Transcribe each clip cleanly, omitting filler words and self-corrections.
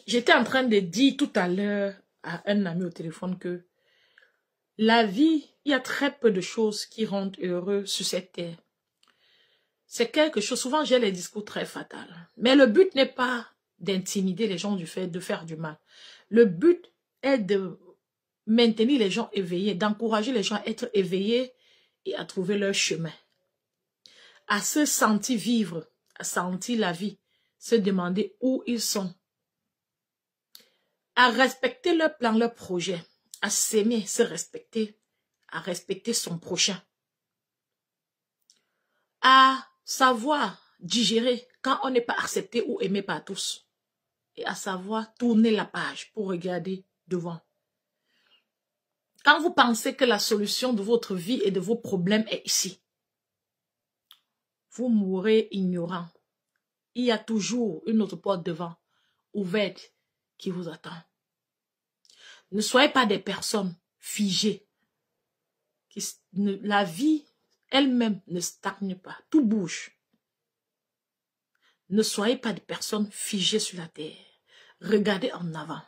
J'étais en train de dire tout à l'heure à un ami au téléphone que la vie, il y a très peu de choses qui rendent heureux sur cette terre. C'est quelque chose, souvent j'ai les discours très fatals. Mais le but n'est pas d'intimider les gens du fait de faire du mal. Le but est de maintenir les gens éveillés, d'encourager les gens à être éveillés et à trouver leur chemin. À se sentir vivre, à sentir la vie, se demander où ils sont. À respecter leur plan, leur projet, à s'aimer, se respecter, à respecter son prochain. À savoir digérer quand on n'est pas accepté ou aimé par tous. Et à savoir tourner la page pour regarder devant. Quand vous pensez que la solution de votre vie et de vos problèmes est ici, vous mourrez ignorant. Il y a toujours une autre porte devant, ouverte, qui vous attend. Ne soyez pas des personnes figées. La vie elle-même ne stagne pas, tout bouge. Ne soyez pas des personnes figées sur la terre. Regardez en avant.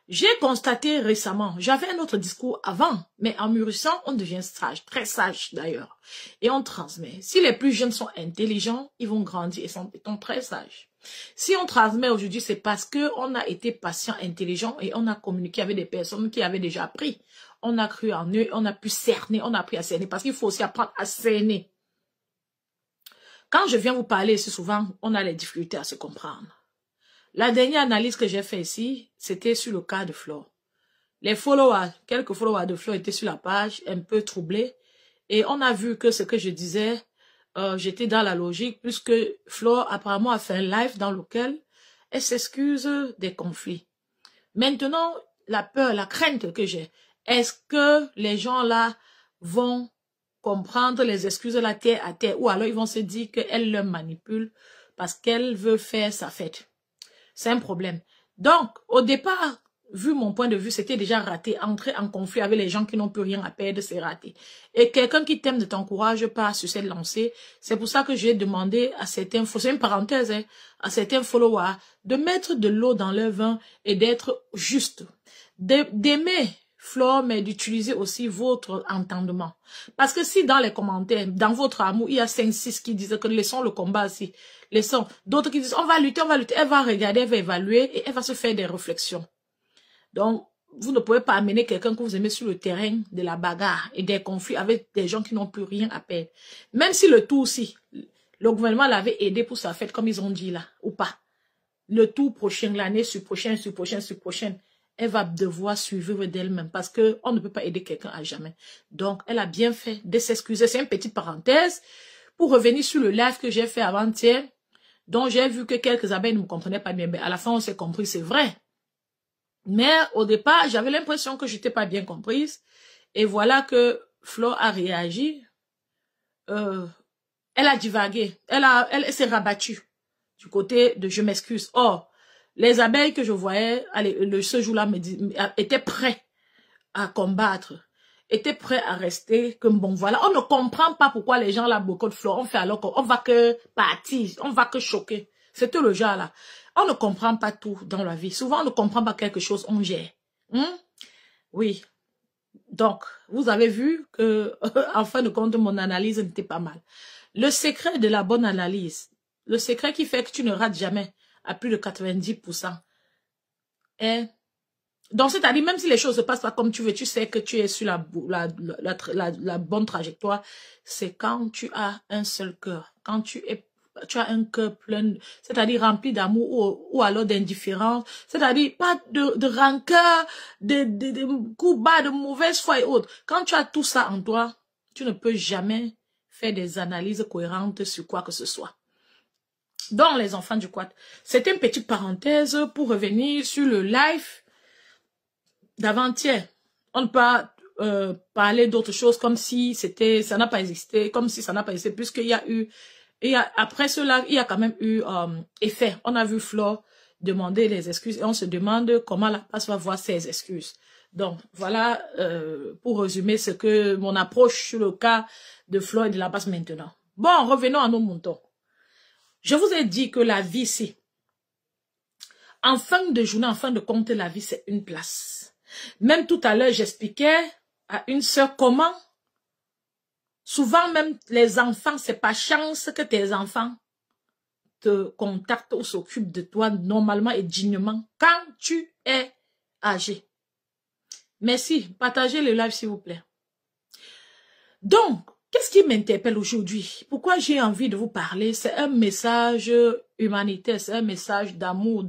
J'ai constaté récemment, j'avais un autre discours avant, mais en mûrissant, on devient sage, très sage d'ailleurs, et on transmet. Si les plus jeunes sont intelligents, ils vont grandir et sont très sages. Si on transmet aujourd'hui, c'est parce qu'on a été patient, intelligent, et on a communiqué avec des personnes qui avaient déjà appris. On a cru en eux, on a pu cerner, on a appris à cerner, parce qu'il faut aussi apprendre à cerner. Quand je viens vous parler, c'est souvent, on a les difficultés à se comprendre. La dernière analyse que j'ai faite ici, c'était sur le cas de Flore. Les followers, quelques followers de Flore étaient sur la page, un peu troublés. Et on a vu que ce que je disais, j'étais dans la logique, puisque Flore apparemment a fait un live dans lequel elle s'excuse des conflits. Maintenant, la peur, la crainte que j'ai, est-ce que les gens là vont comprendre les excuses de la terre à terre, ou alors ils vont se dire qu'elle le manipule parce qu'elle veut faire sa fête. C'est un problème. Donc, au départ, vu mon point de vue, c'était déjà raté. Entrer en conflit avec les gens qui n'ont plus rien à perdre, c'est raté. Et quelqu'un qui t'aime ne t'encourage pas sur cette lancée. C'est pour ça que j'ai demandé à certains, c'est une parenthèse, hein, à certains followers de mettre de l'eau dans leur vin et d'être juste. D'aimer Flore, mais d'utiliser aussi votre entendement. Parce que si dans les commentaires, dans votre amour, il y a 5-6 qui disent que laissons le combat ici, laissons. D'autres qui disent on va lutter, elle va regarder, elle va évaluer et elle va se faire des réflexions. Donc, vous ne pouvez pas amener quelqu'un que vous aimez sur le terrain de la bagarre et des conflits avec des gens qui n'ont plus rien à perdre. Même si le tout aussi, le gouvernement l'avait aidé pour sa fête, comme ils ont dit là, ou pas. Le tout prochain, l'année sur prochaine, elle va devoir suivre d'elle-même parce qu'on ne peut pas aider quelqu'un à jamais. Donc, elle a bien fait de s'excuser. C'est une petite parenthèse pour revenir sur le live que j'ai fait avant-hier, dont j'ai vu que quelques abeilles ne me comprenaient pas bien. Mais à la fin, on s'est compris, c'est vrai. Mais au départ, j'avais l'impression que je n'étais pas bien comprise. Et voilà que Flore a réagi. Elle a divagué. Elle s'est rabattue du côté de je m'excuse. Or, les abeilles que je voyais ce jour-là étaient prêts à combattre, étaient prêts à rester comme bon voilà. On ne comprend pas pourquoi les gens là boycottent Flore. On fait alors qu'on va que partir, on va que choquer. C'est tout le genre là. On ne comprend pas tout dans la vie. Souvent on ne comprend pas quelque chose, on gère. Oui. Donc, vous avez vu que en fin de compte mon analyse n'était pas mal. Le secret de la bonne analyse, le secret qui fait que tu ne rates jamais à plus de 90%. Donc, c'est-à-dire, même si les choses ne se passent pas comme tu veux, tu sais que tu es sur la bonne trajectoire, c'est quand tu as un seul cœur, quand tu as un cœur plein, c'est-à-dire rempli d'amour ou alors d'indifférence, c'est-à-dire pas de rancœur, de coups bas, de mauvaise foi et autres. Quand tu as tout ça en toi, tu ne peux jamais faire des analyses cohérentes sur quoi que ce soit. Donc, les enfants du quad, c'était une petite parenthèse pour revenir sur le live d'avant-hier. On ne peut pas parler d'autre chose comme si ça n'a pas existé, comme si ça n'a pas existé, puisqu'il y a eu, après cela, il y a quand même eu effet. On a vu Flore demander les excuses et on se demande comment la passe va voir ses excuses. Donc, voilà pour résumer ce que mon approche sur le cas de Flore et de la passe maintenant. Bon, revenons à nos moutons. Je vous ai dit que la vie ici, En fin de journée, en fin de compte, la vie, c'est une place. Même tout à l'heure, j'expliquais à une sœur comment, souvent même les enfants, c'est pas chance que tes enfants te contactent ou s'occupent de toi normalement et dignement quand tu es âgé. Merci, partagez le live s'il vous plaît. Donc, qu'est-ce qui m'interpelle aujourd'hui? Pourquoi j'ai envie de vous parler? C'est un message humanitaire, c'est un message d'amour,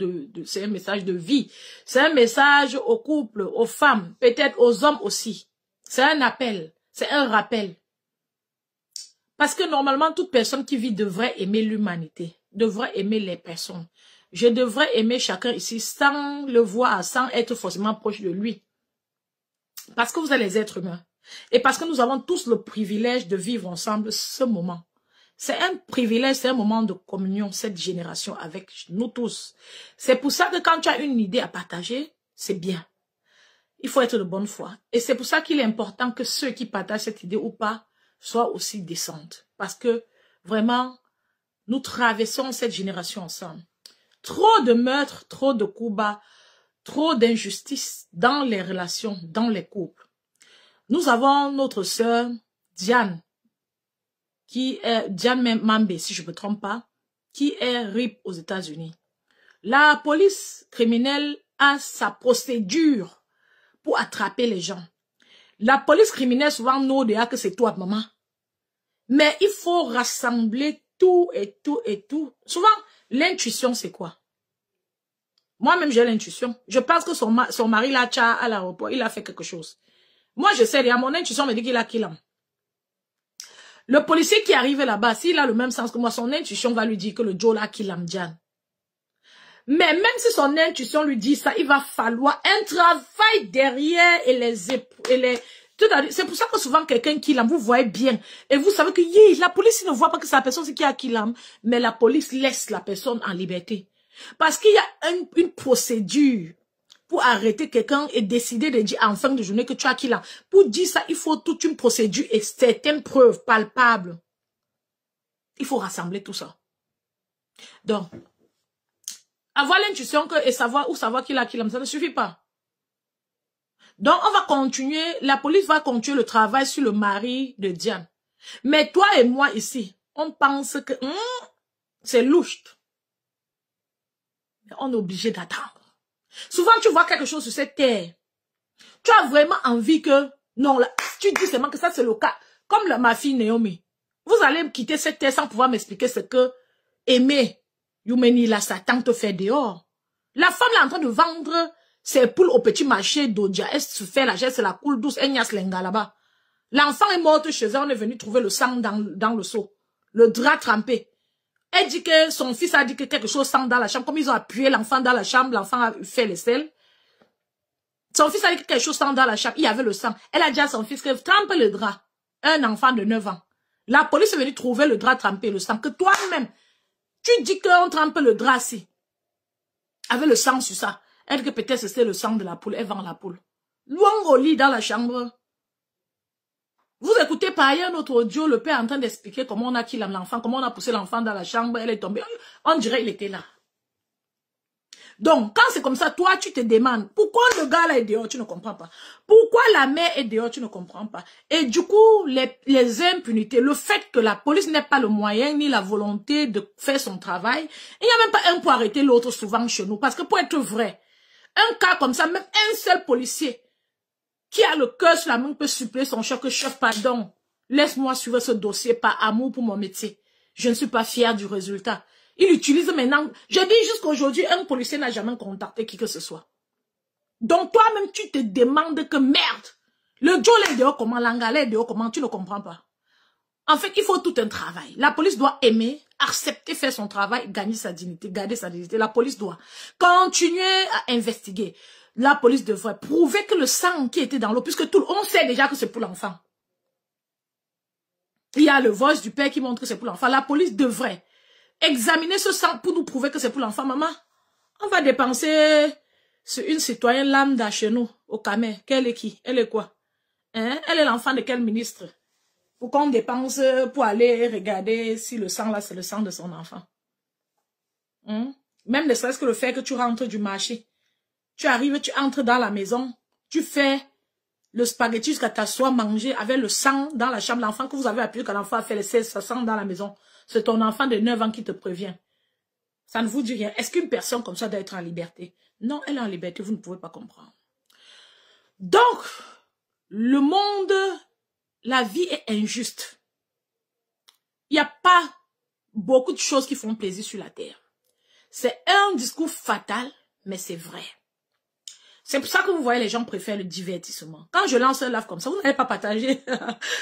c'est un message de vie. C'est un message aux couples, aux femmes, peut-être aux hommes aussi. C'est un appel, c'est un rappel. Parce que normalement, toute personne qui vit devrait aimer l'humanité, devrait aimer les personnes. Je devrais aimer chacun ici sans le voir, sans être forcément proche de lui. Parce que vous êtes les êtres humains. Et parce que nous avons tous le privilège de vivre ensemble ce moment. C'est un privilège, c'est un moment de communion, cette génération avec nous tous. C'est pour ça que quand tu as une idée à partager, c'est bien. Il faut être de bonne foi. Et c'est pour ça qu'il est important que ceux qui partagent cette idée ou pas soient aussi décentes. Parce que vraiment, nous traversons cette génération ensemble. Trop de meurtres, trop de coups bas, trop d'injustices dans les relations, dans les couples. Nous avons notre sœur Diane, qui est Diane Mambe, si je ne me trompe pas, qui est RIP aux États-Unis. La police criminelle a sa procédure pour attraper les gens. La police criminelle souvent nous dit que c'est toi, maman. Mais il faut rassembler tout et tout et tout. Souvent, l'intuition, c'est quoi? Moi-même, j'ai l'intuition. Je pense que son mari l'a tcha à l'aéroport, il a fait quelque chose. Moi, je sais, mon intuition me dit qu'il a killé. Le policier qui arrive là-bas, s'il a le même sens que moi, son intuition va lui dire que le Joe l'a killé Diane. Mais même si son intuition lui dit ça, il va falloir un travail derrière et les c'est pour ça que souvent quelqu'un qui l'aime, vous voyez bien. Et vous savez que la police ne voit pas que c'est la personne qui a qui l'aime, mais la police laisse la personne en liberté. Parce qu'il y a une procédure pour arrêter quelqu'un et décider de dire en fin de journée que tu as qui l'aime. Pour dire ça, il faut toute une procédure et certaines preuves palpables. Il faut rassembler tout ça. Donc, avoir l'intuition et savoir où savoir qui l'aime, ça ne suffit pas. Donc, on va continuer, la police va continuer le travail sur le mari de Diane. Mais toi et moi ici, on pense que c'est louche. Mais on est obligé d'attendre. Souvent, tu vois quelque chose sur cette terre. Tu as vraiment envie que, non, là, tu dis seulement que ça c'est le cas. Comme ma fille Naomi. Vous allez quitter cette terre sans pouvoir m'expliquer ce que aimer, Youmeni, là, Satan te fait dehors. La femme là en train de vendre ses poules au petit marché d'Odia. Elle se fait la geste, la coule douce, elle niasse lenga là-bas. L'enfant est mort chez elle, on est venu trouver le sang dans le seau. Le drap trempé. Elle dit que son fils a dit que quelque chose sent dans la chambre. Comme ils ont appuyé l'enfant dans la chambre, l'enfant a fait les selles. Son fils a dit que quelque chose sent dans la chambre. Il y avait le sang. Elle a dit à son fils que trempe le drap. Un enfant de 9 ans. La police est venue trouver le drap trempé, le sang. Que toi-même, tu dis qu'on trempe le drap si. Avec le sang sur ça. Elle dit que peut-être c'est le sang de la poule. Elle vend la poule. Loin au lit dans la chambre. Vous écoutez par ailleurs notre audio, le père est en train d'expliquer comment on a killé l'enfant, comment on a poussé l'enfant dans la chambre, elle est tombée. On dirait qu'il était là. Donc, quand c'est comme ça, toi, tu te demandes, pourquoi le gars là est dehors, tu ne comprends pas. Pourquoi la mère est dehors, tu ne comprends pas. Et du coup, les impunités, le fait que la police n'ait pas le moyen ni la volonté de faire son travail, il n'y a même pas un pour arrêter l'autre souvent chez nous. Parce que pour être vrai, un cas comme ça, même un seul policier qui a le cœur sur la main peut suppléer son chef, que chef, pardon, laisse-moi suivre ce dossier par amour pour mon métier. Je ne suis pas fière du résultat. Il utilise maintenant, je dis jusqu'aujourd'hui, un policier n'a jamais contacté qui que ce soit. Donc toi-même, tu te demandes que merde, le Joe est dehors comment, l'Angala est dehors comment, tu ne comprends pas. En fait, il faut tout un travail. La police doit aimer, accepter, faire son travail, gagner sa dignité, garder sa dignité. La police doit continuer à investiguer. La police devrait prouver que le sang qui était dans l'eau, puisque on sait déjà que c'est pour l'enfant. Il y a le voice du père qui montre que c'est pour l'enfant. La police devrait examiner ce sang pour nous prouver que c'est pour l'enfant. Maman, on va dépenser sur une citoyenne lambda chez nous, au Camer. Qu'elle est qui? Elle est quoi? Hein? Elle est l'enfant de quel ministre? Pour qu'on dépense pour aller regarder si le sang là, c'est le sang de son enfant. Hein? Même ne serait-ce que le fait que tu rentres du marché. Tu arrives, tu entres dans la maison, tu fais le spaghetti jusqu'à t'asseoir manger avec le sang dans la chambre. L'enfant que vous avez appuyé quand l'enfant a fait le 16, ça sent dans la maison. C'est ton enfant de 9 ans qui te prévient. Ça ne vous dit rien. Est-ce qu'une personne comme ça doit être en liberté? Non, elle est en liberté, vous ne pouvez pas comprendre. Donc, le monde, la vie est injuste. Il n'y a pas beaucoup de choses qui font plaisir sur la terre. C'est un discours fatal, mais c'est vrai. C'est pour ça que vous voyez, les gens préfèrent le divertissement. Quand je lance un live comme ça, vous n'allez pas partager.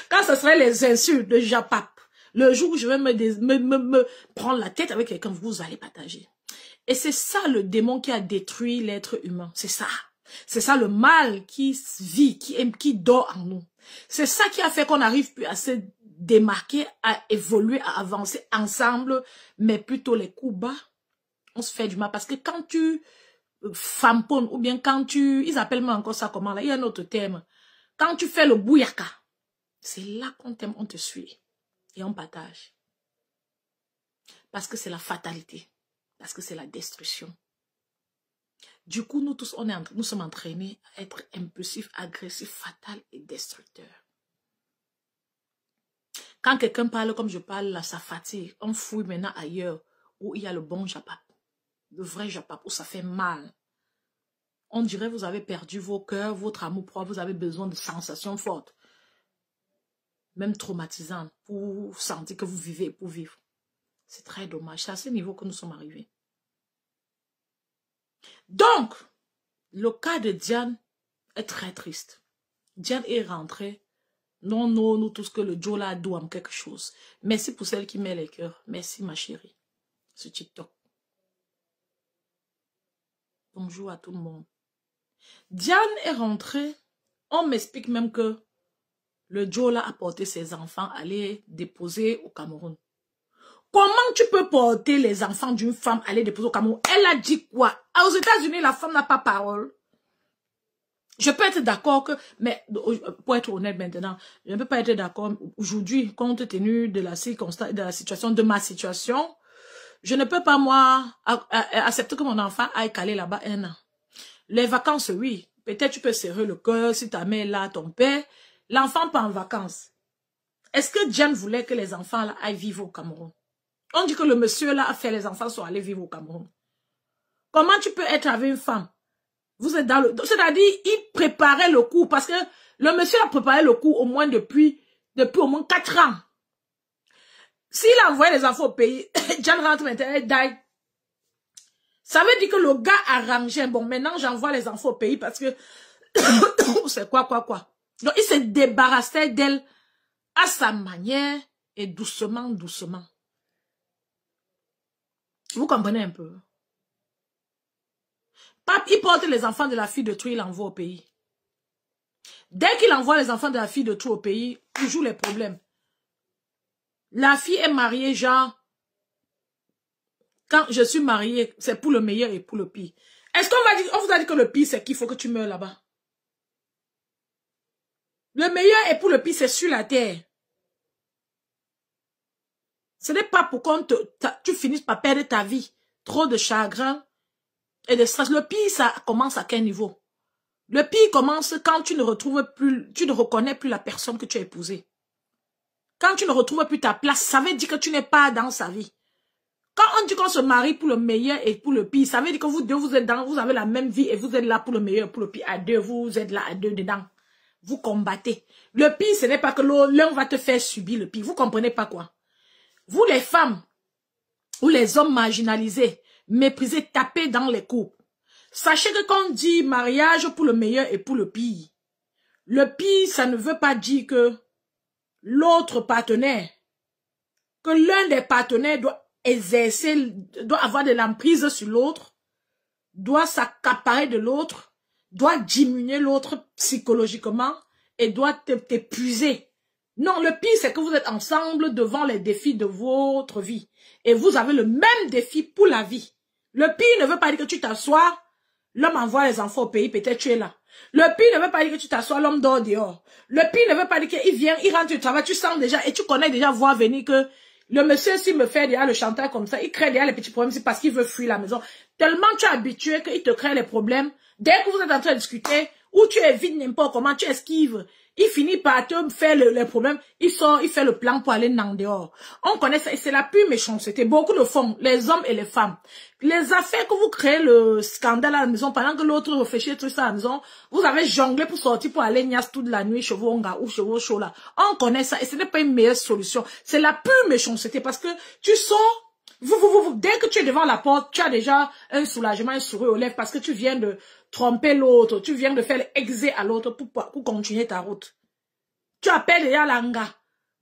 Quand ce serait les insultes de Japap, le jour où je vais me prendre la tête avec quelqu'un, vous allez partager. Et c'est ça le démon qui a détruit l'être humain. C'est ça. C'est ça le mal qui vit, qui dort en nous. C'est ça qui a fait qu'on n'arrive plus à se démarquer, à évoluer, à avancer ensemble, mais plutôt les coups bas. On se fait du mal parce que quand tu famponnes ou bien quand ils appellent moi encore ça comment là, il y a un autre terme. Quand tu fais le bouyaka, c'est là qu'on t'aime, on te suit et on partage. Parce que c'est la fatalité, parce que c'est la destruction. Du coup, nous tous, nous sommes entraînés à être impulsifs, agressifs, fatal et destructeurs. Quand quelqu'un parle comme je parle, là, ça fatigue. On fouille maintenant ailleurs où il y a le bon Japap. Le vrai Japap, où ça fait mal. On dirait que vous avez perdu vos cœurs, votre amour propre, vous avez besoin de sensations fortes. Même traumatisantes, pour sentir que vous vivez, pour vivre. C'est très dommage. C'est à ce niveau que nous sommes arrivés. Donc, le cas de Diane est très triste. Diane est rentrée. Non, non, nous tous que le Joe là doit quelque chose. Merci pour celle qui met les cœurs. Merci ma chérie. Ce TikTok. Bonjour à tout le monde. Diane est rentrée. On m'explique même que le Joe là a porté ses enfants à les déposer au Cameroun. Comment tu peux porter les enfants d'une femme à les déposer au Cameroun? Elle a dit quoi? Aux États-Unis, la femme n'a pas parole. Je peux être d'accord que, mais pour être honnête maintenant, je ne peux pas être d'accord aujourd'hui, compte tenu de la circonstance, de la situation, de ma situation, je ne peux pas, moi, accepter que mon enfant aille caler là-bas 1 an. Les vacances, oui. Peut-être tu peux serrer le cœur si ta mère est là, ton père. L'enfant pas en vacances. Est-ce que Diane voulait que les enfants là aillent vivre au Cameroun? On dit que le monsieur là a fait les enfants sont allés vivre au Cameroun. Comment tu peux être avec une femme? Vous êtes dans le... C'est-à-dire, il préparait le coup parce que le monsieur a préparé le coup au moins depuis au moins 4 ans. S'il a envoyé les enfants au pays, Diane rentre maintenant, elle die. Ça veut dire que le gars a rangé. Bon, maintenant, j'envoie les enfants au pays parce que... c'est quoi. Donc, il s'est débarrassé d'elle à sa manière et doucement. Vous comprenez un peu? Pape, il porte les enfants de la fille de Trou, il l'envoie au pays. Dès qu'il envoie les enfants de la fille de Trou au pays, il joue les problèmes. La fille est mariée, genre, quand je suis mariée, c'est pour le meilleur et pour le pire. Est-ce qu'on vous a dit que le pire, c'est qu'il faut que tu meurs là-bas? Le meilleur et pour le pire, c'est sur la terre. Ce n'est pas pour qu'on tu finisses par perdre ta vie. Trop de chagrin et de stress. Le pire, ça commence à quel niveau? Le pire commence quand tu ne reconnais plus la personne que tu as épousée. Quand tu ne retrouves plus ta place, ça veut dire que tu n'es pas dans sa vie. Quand on dit qu'on se marie pour le meilleur et pour le pire, ça veut dire que vous deux, vous avez la même vie et vous êtes là pour le meilleur et pour le pire. À deux, vous êtes là à deux dedans. Vous combattez. Le pire, ce n'est pas que l'un va te faire subir le pire. Vous comprenez pas quoi? Vous les femmes ou les hommes marginalisés, méprisés, tapés dans les couples. Sachez que quand on dit mariage pour le meilleur et pour le pire, ça ne veut pas dire que l'autre partenaire, que l'un des partenaires doit avoir de l'emprise sur l'autre, doit s'accaparer de l'autre, doit diminuer l'autre psychologiquement et doit t'épuiser. Non, le pire, c'est que vous êtes ensemble devant les défis de votre vie. Et vous avez le même défi pour la vie. Le pire ne veut pas dire que tu t'assois, l'homme envoie les enfants au pays, peut-être tu es là. Le pire ne veut pas dire que tu t'assois, l'homme dort dehors. Le pire ne veut pas dire qu'il vient, il rentre du travail, tu sens déjà, et tu connais déjà voir venir que Le monsieur, s'il me fait déjà le chantage comme ça, il crée déjà les petits problèmes, c'est parce qu'il veut fuir la maison. Tellement tu es habitué qu'il te crée les problèmes. Dès que vous êtes en train de discuter, ou tu évites n'importe comment, tu esquives. Il finit par te faire les problèmes. Il sort, il fait le plan pour aller en dehors. On connaît ça et c'est la pure méchanceté. Beaucoup de femmes, les hommes et les femmes. Les affaires que vous créez le scandale à la maison pendant que l'autre réfléchit tout ça à la maison, vous avez jonglé pour sortir pour aller niasse toute la nuit chez vos onga ou chez vos chauds là. On connaît ça et ce n'est pas une meilleure solution. C'est la pure méchanceté parce que tu sors. Dès que tu es devant la porte, tu as déjà un soulagement, un sourire aux lèvres parce que tu viens de tromper l'autre, tu viens de faire l'exé à l'autre pour continuer ta route. Tu appelles déjà l'anga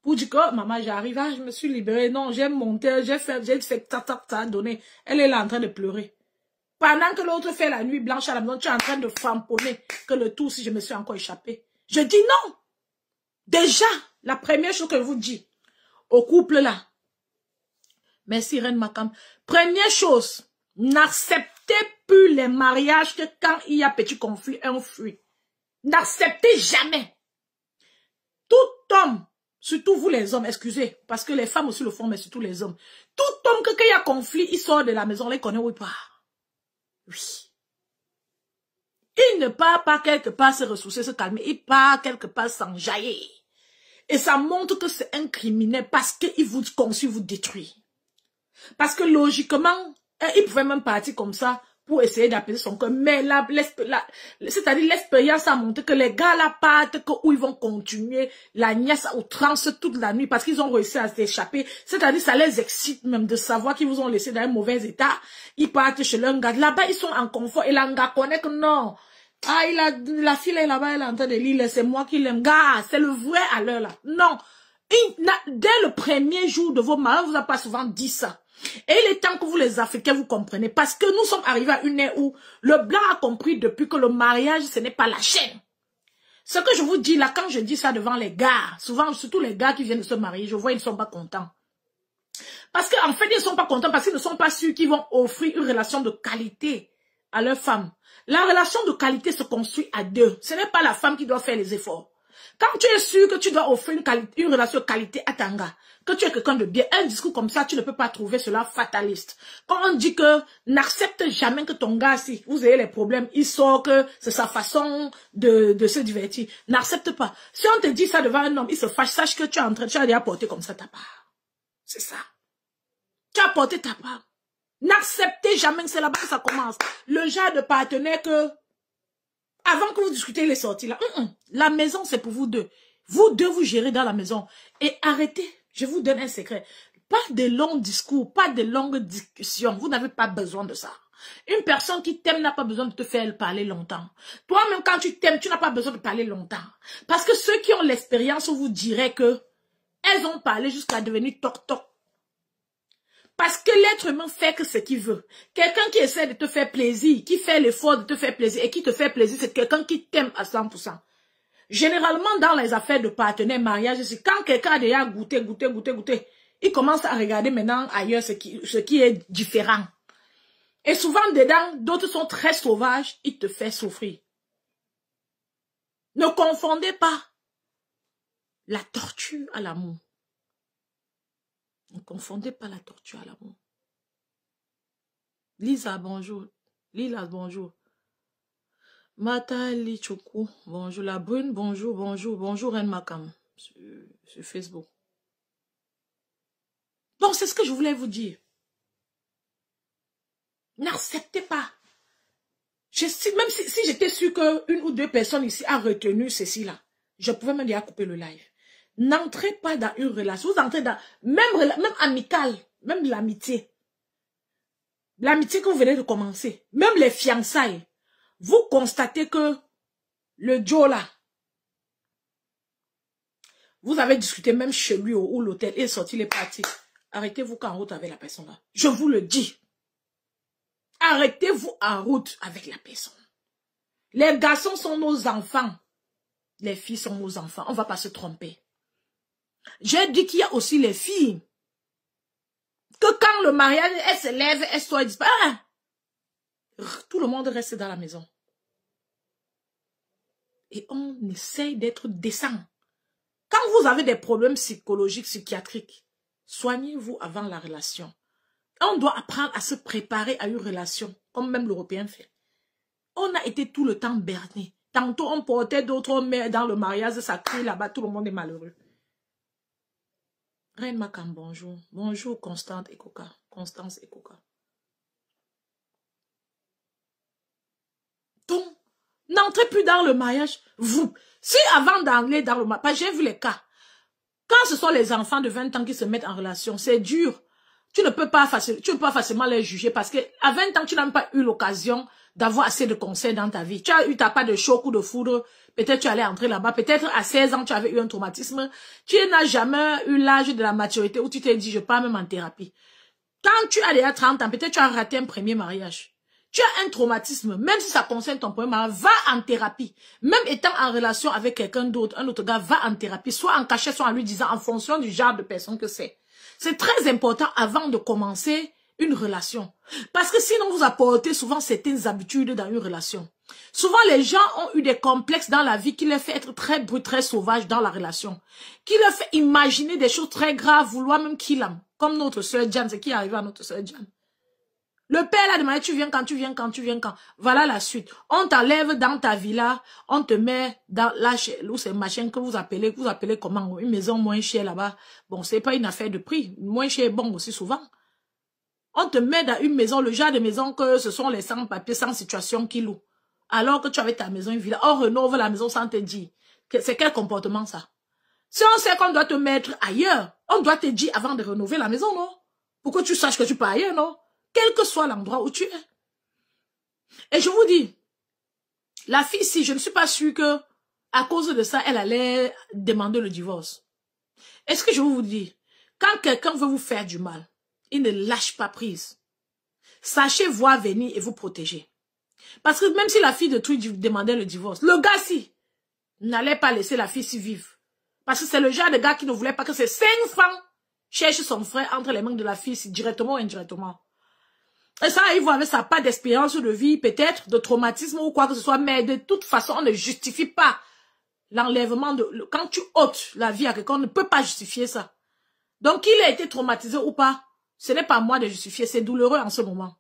pour dire que oh, maman j'arrive, je me suis libérée, non, j'ai monté, j'ai fait ça donné. Elle est là en train de pleurer. Pendant que l'autre fait la nuit blanche à la maison, tu es en train de framponner que le tout si je me suis encore échappée. Je dis non. Déjà, la première chose que je vous dis au couple là, merci Reine Makam. Première chose, n'acceptez plus les mariages que quand il y a petit conflit, on fuit. N'acceptez jamais. Tout homme, surtout vous les hommes, excusez, parce que les femmes aussi le font, mais surtout les hommes. Tout homme que quand il y a conflit, il sort de la maison, on les connaît où il part. Oui. Il ne part pas quelque part se ressourcer, se calmer, il part quelque part s'enjailler. Et ça montre que c'est un criminel parce qu'il vous conçut vous détruire. Parce que logiquement, il pouvait même partir comme ça pour essayer d'apaiser son cœur. Mais c'est-à-dire l'expérience a montré que les gars là partent où ils vont continuer la niaise à outrance toute la nuit parce qu'ils ont réussi à s'échapper. C'est-à-dire ça les excite même de savoir qu'ils vous ont laissé dans un mauvais état. Ils partent chez leur gars. Là-bas, ils sont en confort. Et l'anga connaît que non. Ah, la fille est là-bas, elle est en train de lire. C'est moi qui l'aime. Gars, c'est le vrai à l'heure là. Non. Dès le premier jour de vos mariages, on vous a pas souvent dit ça. Et il est temps que vous les Africains vous compreniez. Parce que nous sommes arrivés à une ère où le blanc a compris depuis que le mariage, ce n'est pas la chaîne. Ce que je vous dis là, quand je dis ça devant les gars, souvent, surtout les gars qui viennent de se marier, je vois ils ne sont pas contents. Parce qu'en fait, ils ne sont pas contents parce qu'ils ne sont pas sûrs qu'ils vont offrir une relation de qualité à leur femme. La relation de qualité se construit à deux. Ce n'est pas la femme qui doit faire les efforts. Quand tu es sûr que tu dois offrir une relation de qualité à ton gars, que tu es quelqu'un de bien, un discours comme ça, tu ne peux pas trouver cela fataliste. Quand on dit que n'accepte jamais que ton gars, si vous avez les problèmes, il sort que c'est sa façon de se divertir. N'accepte pas. Si on te dit ça devant un homme, il se fâche, sache que tu as déjà porté comme ça ta part. C'est ça. Tu as porté ta part. N'acceptez jamais que c'est là-bas que ça commence. Le genre de partenaire que avant que vous discutez les sorties là, la maison c'est pour vous deux. Vous deux vous gérez dans la maison. Et arrêtez, je vous donne un secret. Pas de longs discours, pas de longues discussions. Vous n'avez pas besoin de ça. Une personne qui t'aime n'a pas besoin de te faire parler longtemps. Toi-même quand tu t'aimes, tu n'as pas besoin de parler longtemps. Parce que ceux qui ont l'expérience vous diraient que elles ont parlé jusqu'à devenir toc-toc. Parce que l'être humain fait que ce qu'il veut. Quelqu'un qui essaie de te faire plaisir, qui fait l'effort de te faire plaisir et qui te fait plaisir, c'est quelqu'un qui t'aime à 100%. Généralement, dans les affaires de partenaires, mariage, c'est quand quelqu'un a déjà goûté, il commence à regarder maintenant ailleurs ce qui est différent. Et souvent, dedans, d'autres sont très sauvages, ils te font souffrir. Ne confondez pas la torture à l'amour. Ne confondez pas la torture à l'amour. Lisa, bonjour. Lila, bonjour. Mata Lichoku, bonjour. La Brune, bonjour, bonjour. Bonjour, Reine Makam, sur Facebook. Donc, c'est ce que je voulais vous dire. N'acceptez pas. Même si j'étais sûre qu'une ou deux personnes ici a retenu ceci là, je pouvais même déjà couper le live. N'entrez pas dans une relation. Vous entrez dans, même amicale, même de l'amitié. L'amitié que vous venez de commencer, même les fiançailles, vous constatez que le Joe là, vous avez discuté même chez lui ou l'hôtel, il est sorti, il est parti. Arrêtez-vous en route avec la personne là. Je vous le dis. Arrêtez-vous en route avec la personne. Les garçons sont nos enfants. Les filles sont nos enfants. On ne va pas se tromper. J'ai dit qu'il y a aussi les filles. Que quand le mariage, elle se lève, elle soit disparaît. Tout le monde reste dans la maison. Et on essaye d'être décent. Quand vous avez des problèmes psychologiques, psychiatriques, Soignez-vous avant la relation. On doit apprendre à se préparer à une relation, comme même l'Européen fait. On a été tout le temps berné. Tantôt on portait d'autres mères dans le mariage, ça crie là-bas, tout le monde est malheureux. Reine Makam, bonjour. Bonjour Constance et Coca. Constance et Coca. Donc, n'entrez plus dans le mariage. Vous, si avant d'aller dans le mariage, j'ai vu les cas. Quand ce sont les enfants de 20 ans qui se mettent en relation, c'est dur. Tu ne peux pas facilement les juger parce que à 20 ans, tu n'as même pas eu l'occasion d'avoir assez de conseils dans ta vie. Tu as eu ta part de choc ou de foudre. Peut-être tu allais entrer là-bas. Peut-être à 16 ans, tu avais eu un traumatisme. Tu n'as jamais eu l'âge de la maturité où tu t'es dit, je pars même en thérapie. Quand tu as déjà 30 ans, peut-être tu as raté un premier mariage. Tu as un traumatisme, même si ça concerne ton premier mariage, va en thérapie. Même étant en relation avec quelqu'un d'autre, un autre gars, va en thérapie. Soit en cachet, soit en lui disant, en fonction du genre de personne que c'est. C'est très important avant de commencer une relation. Parce que sinon, vous apportez souvent certaines habitudes dans une relation. Souvent, les gens ont eu des complexes dans la vie qui les fait être très brut, très sauvage dans la relation. Qui les fait imaginer des choses très graves, vouloir même kill them. Comme notre sœur Jan, c'est qui est arrivé à notre sœur Jan. Le père a demandé, tu viens quand, tu viens quand, tu viens quand. Voilà la suite. On t'enlève dans ta villa, on te met dans là, où c'est machin que vous appelez comment, une maison moins chère là-bas. Bon, c'est pas une affaire de prix. Moins cher est bon aussi souvent. On te met dans une maison, le genre de maison que ce sont les sans-papiers, sans situation qui louent. Alors que tu avais ta maison, une villa, on rénove la maison sans te dire. C'est quel comportement ça? Si on sait qu'on doit te mettre ailleurs, on doit te dire avant de rénover la maison, non? Pour que tu saches que tu peux ailleurs, non? Quel que soit l'endroit où tu es. Et je vous dis, la fille, si je ne suis pas sûre que, à cause de ça, elle allait demander le divorce. Est-ce que je vous dis, quand quelqu'un veut vous faire du mal, il ne lâche pas prise. Sachez voir venir et vous protéger. Parce que même si la fille de Twitch demandait le divorce, le gars, si, n'allait pas laisser la fille s'y vivre. Parce que c'est le genre de gars qui ne voulait pas que ses 5 francs cherchent son frère entre les mains de la fille, directement ou indirectement. Et ça, il voit avec sa part d'expérience de vie, peut-être, de traumatisme ou quoi que ce soit, mais de toute façon, on ne justifie pas l'enlèvement de... Quand tu ôtes la vie à quelqu'un, on ne peut pas justifier ça. Donc, qu'il ait été traumatisé ou pas, ce n'est pas à moi de justifier, c'est douloureux en ce moment.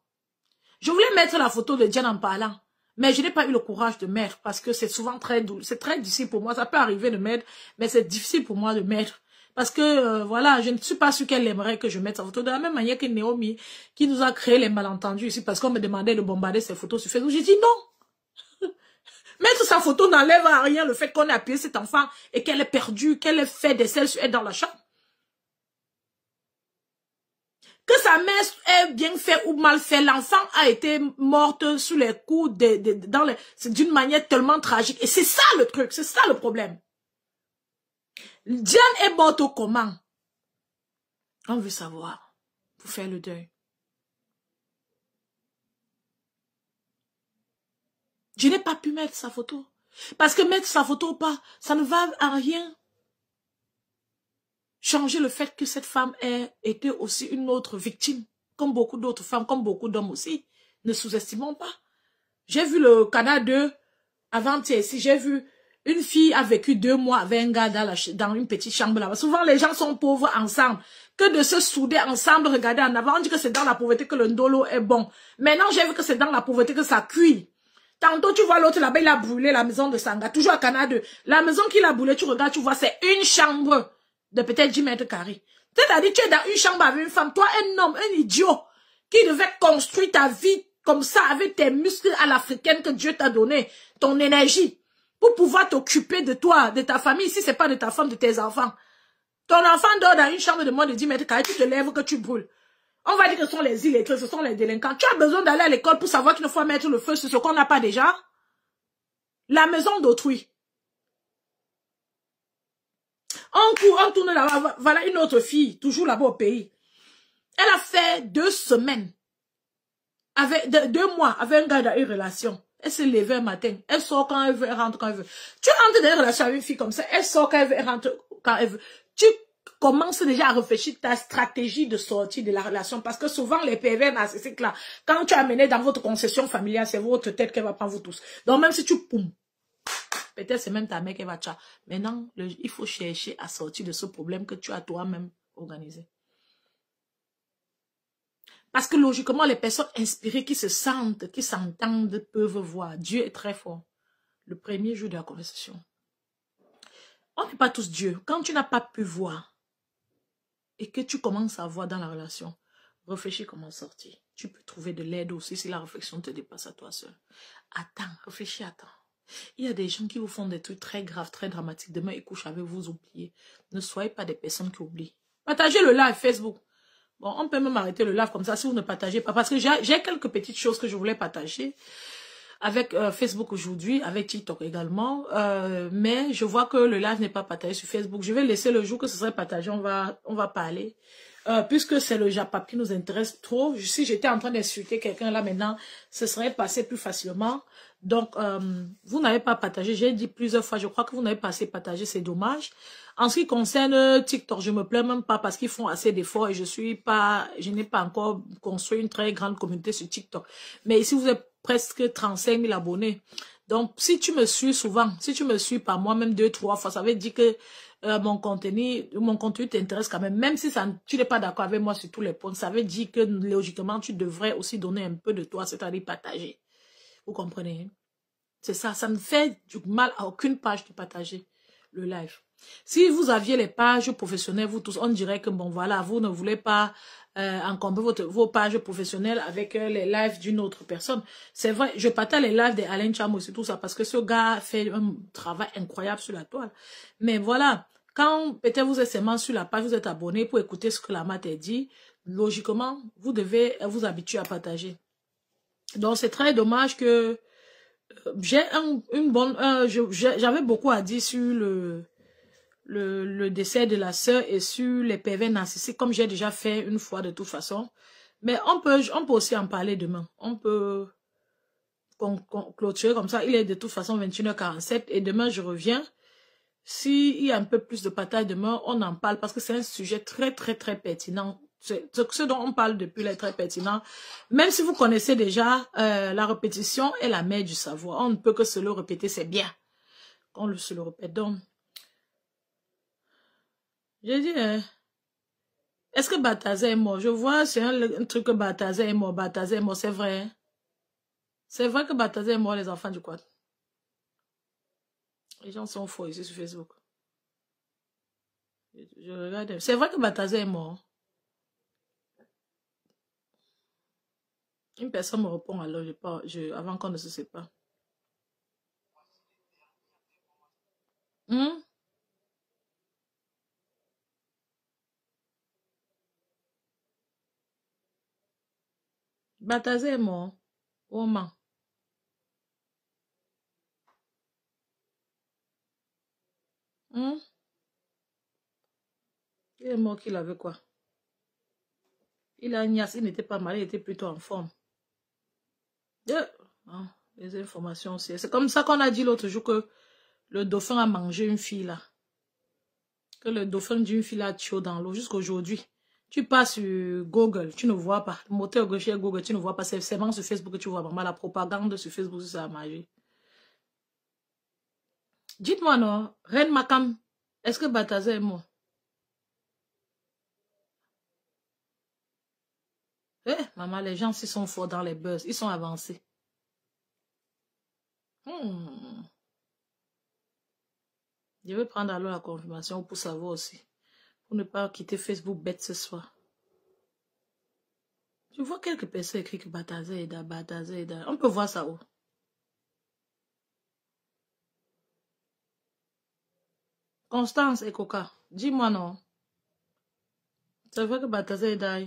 Je voulais mettre la photo de Jen en parlant, mais je n'ai pas eu le courage de mettre, parce que c'est souvent très douloureux, c'est très difficile pour moi, ça peut arriver de mettre, mais c'est difficile pour moi de mettre. Parce que, voilà, je ne suis pas sûre qu'elle aimerait que je mette sa photo. De la même manière que Naomi, qui nous a créé les malentendus ici, parce qu'on me demandait de bombarder ses photos sur Facebook. J'ai dit non. Mettre sa photo n'enlève à rien le fait qu'on ait appuyé cet enfant et qu'elle est perdue, qu'elle ait fait des selles sur elle dans la chambre. Que sa mère ait bien fait ou mal fait, l'enfant a été morte sous les coups d'une manière tellement tragique. Et c'est ça le truc, c'est ça le problème. Diane est morte au comment? On veut savoir, pour faire le deuil. Je n'ai pas pu mettre sa photo. Parce que mettre sa photo ou pas, ça ne va à rien changer le fait que cette femme ait été aussi une autre victime. Comme beaucoup d'autres femmes, comme beaucoup d'hommes aussi. Ne sous-estimons pas. J'ai vu le Canal 2 avant-hier ici, j'ai vu une fille a vécu 2 mois avec un gars dans une petite chambre là-bas. Souvent, les gens sont pauvres ensemble. Que de se souder ensemble, regarder en avant. On dit que c'est dans la pauvreté que le ndolo est bon. Maintenant, j'ai vu que c'est dans la pauvreté que ça cuit. Tantôt, tu vois l'autre là-bas, il a brûlé la maison de Sanga. Toujours à Canal 2. La maison qu'il a brûlée, tu regardes, tu vois, c'est une chambre de peut-être 10 mètres carrés. C'est-à-dire, tu es dans une chambre avec une femme. Toi, un homme, un idiot, qui devait construire ta vie comme ça, avec tes muscles à l'africaine que Dieu t'a donné, ton énergie, pour pouvoir t'occuper de toi, de ta famille, si c'est pas de ta femme, de tes enfants. Ton enfant dort dans une chambre de moins de 10 mètres carrés, tu te lèves que tu brûles. On va dire que ce sont les illettrés, ce sont les délinquants. Tu as besoin d'aller à l'école pour savoir qu'il ne faut pas mettre le feu sur ce qu'on n'a pas déjà. La maison d'autrui. On tourne là-bas, voilà une autre fille, toujours là-bas au pays. Elle a fait 2 semaines, avec 2 mois, avec un gars dans une relation. Elle se lève un matin, elle sort quand elle veut, elle rentre quand elle veut. Tu rentres dans une relation avec une fille comme ça, elle sort quand elle veut, elle rentre quand elle veut. Tu commences déjà à réfléchir ta stratégie de sortie de la relation, parce que souvent les pervers narcissiques là, quand tu as mené dans votre concession familiale, c'est votre tête qu'elle va prendre vous tous. Donc même si tu poum, peut-être c'est même ta mère qui va tcha. Maintenant, il faut chercher à sortir de ce problème que tu as toi-même organisé. Parce que logiquement, les personnes inspirées qui se sentent, qui s'entendent, peuvent voir. Dieu est très fort. Le premier jour de la conversation. On n'est pas tous Dieu. Quand tu n'as pas pu voir et que tu commences à voir dans la relation, réfléchis comment sortir. Tu peux trouver de l'aide aussi si la réflexion te dépasse à toi seul. Attends, réfléchis, attends. Il y a des gens qui vous font des trucs très graves, très dramatiques. Demain, ils couchent avec vous, oubliez. Ne soyez pas des personnes qui oublient. Partagez le live Facebook. Bon, on peut même arrêter le live comme ça si vous ne partagez pas. Parce que j'ai quelques petites choses que je voulais partager avec Facebook aujourd'hui, avec TikTok également. Mais je vois que le live n'est pas partagé sur Facebook. Je vais laisser le jour que ce serait partagé, on va parler. Puisque c'est le Japap qui nous intéresse trop. Si j'étais en train d'insulter quelqu'un là maintenant, ce serait passé plus facilement. Donc, vous n'avez pas partagé. J'ai dit plusieurs fois, je crois que vous n'avez pas assez partagé, c'est dommage. En ce qui concerne TikTok, je me plains même pas parce qu'ils font assez d'efforts et je n'ai pas encore construit une très grande communauté sur TikTok. Mais ici, vous êtes presque 35 000 abonnés. Donc, si tu me suis souvent, si tu me suis par moi-même 2-3 fois, ça veut dire que mon contenu t'intéresse quand même si tu n'es pas d'accord avec moi sur tous les points, ça veut dire que logiquement, tu devrais aussi donner un peu de toi, c'est-à-dire partager. Vous comprenez? C'est ça, ça ne fait du mal à aucune page de partager le live. Si vous aviez les pages professionnelles, vous tous, on dirait que bon voilà, vous ne voulez pas encombrer vos pages professionnelles avec les lives d'une autre personne. C'est vrai, je partage les lives d'Alain Chamo et tout ça parce que ce gars fait un travail incroyable sur la toile. Mais voilà, quand peut-être vous êtes seulement sur la page, vous êtes abonné pour écouter ce que la mat a dit, logiquement, vous devez vous habituer à partager. Donc c'est très dommage que j'ai j'avais beaucoup à dire sur le décès de la sœur et sur les PV narcissiques, comme j'ai déjà fait une fois de toute façon. Mais on peut aussi en parler demain. On peut clôturer comme ça. Il est de toute façon 21h47 et demain je reviens. S'il y a un peu plus de partage demain, on en parle parce que c'est un sujet très pertinent. Ce dont on parle depuis est très pertinent. Même si vous connaissez déjà, la répétition est la mère du savoir. On ne peut que se le répéter, c'est bien. On se le répète donc. J'ai dit, est-ce que Bataza est mort? Je vois, c'est un truc que Bataza est mort. Bataza est mort, c'est vrai. C'est vrai que Bataza est mort, les enfants du quad. Les gens sont faux ici sur Facebook. Je regarde. C'est vrai que Bataza est mort. Une personne me répond alors, avant qu'on ne se sépare. Bataza est mort. Comment? Il est mort qu'il avait quoi? Il a il n'était pas mal, il était plutôt en forme. Les informations aussi. C'est comme ça qu'on a dit l'autre jour que le dauphin a mangé une fille là. Que le dauphin d'une fille a tué dans l'eau jusqu'aujourd'hui. Tu passes sur Google, tu ne vois pas. Le moteur gaucher Google, tu ne vois pas. C'est seulement sur Facebook que tu vois vraiment la propagande sur Facebook, ça a marché. Dites-moi non, Reine Makam, est-ce que Bataza est mort? Maman, les gens s'ils sont forts dans les buzz, ils sont avancés. Je vais prendre alors la confirmation pour savoir aussi. Pour ne pas quitter Facebook bête ce soir. Je vois quelques personnes écrire que Bataza est là, Bataza est là. On peut voir ça où? Constance et Coca, dis-moi non. C'est vrai que Bataza est là.